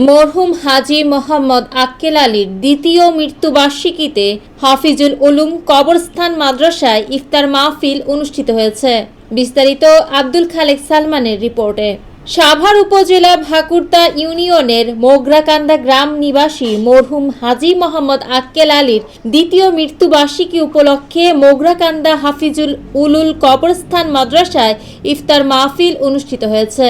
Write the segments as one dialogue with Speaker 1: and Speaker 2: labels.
Speaker 1: মরহুম হাজী মোহাম্মদ আক্কেল আলীর দ্বিতীয় মৃত্যুবার্ষিকীতে হাফিজুল উলুম কবরস্থান মাদ্রাসায় ইফতার মাহফিল অনুষ্ঠিত হয়েছে। বিস্তারিত আব্দুল খালেক সালমানের রিপোর্টে। সাভার উপজেলা ভাকুরতা ইউনিয়নের মোগরাকান্দা গ্রাম নিবাসী মরহুম হাজী মোহাম্মদ আক্কেল আলীর দ্বিতীয় মৃত্যুবার্ষিকী উপলক্ষে মোগরাকান্দা হাফিজুল উলুল কবরস্থান মাদ্রাসায় ইফতার মাহফিল অনুষ্ঠিত হয়েছে।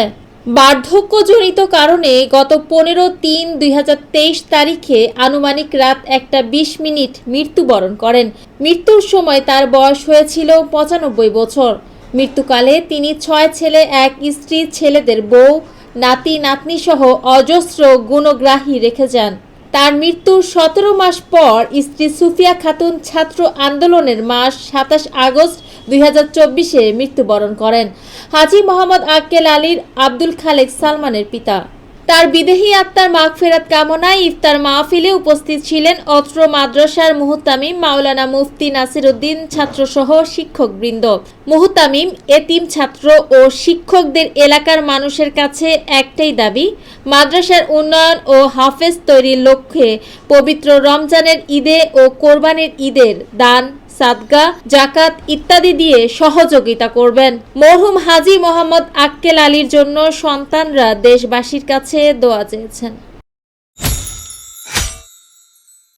Speaker 1: বার্ধক্যজনিত কারণে গত 15/3/2023 তারিখে আনুমানিক রাত 1:20 মৃত্যুবরণ করেন। মৃত্যুর সময় তার বয়স হয়েছিল 95 বছর। মৃত্যুকালে তিনি 6 ছেলে, 1 স্ত্রী, ছেলেদের বউ, নাতি নাতনি সহ অজস্র গুণগ্রাহী রেখে যান। তার মৃত্যুর 17 মাস পর স্ত্রী সুফিয়া খাতুন ছাত্র আন্দোলনের মাস 27 আগস্ট 2024-এ মৃত্যুবরণ করেন। হাজী মোহাম্মদ আক্কেল আলীর আব্দুল খালেক সালমানের পিতা। তার বিদেহী আত্মার মাগফিরাত কামনায় ইফতার মাহফিলে উপস্থিত ছিলেন অত্র মাদ্রাসার মুহতামিম মাওলানা মুফতি নাসিরউদ্দিন ছাত্রসহ শিক্ষকবৃন্দ। মুহতামিম, এতিম ছাত্র ও শিক্ষকদের এলাকার মানুষের কাছে একটাই দাবি, মাদ্রাসার উন্নয়ন ও হাফেজ তৈরির লক্ষ্যে পবিত্র রমজানের ঈদে ও কোরবানির ঈদের দান, সাদকা, জাকাত ইত্যাদি দিয়ে সহযোগিতা করবেন। মরহুম হাজী মোহাম্মদ আক্কেল আলীর জন্য সন্তানরা দেশবাসীর কাছে দোয়া চেয়েছেন।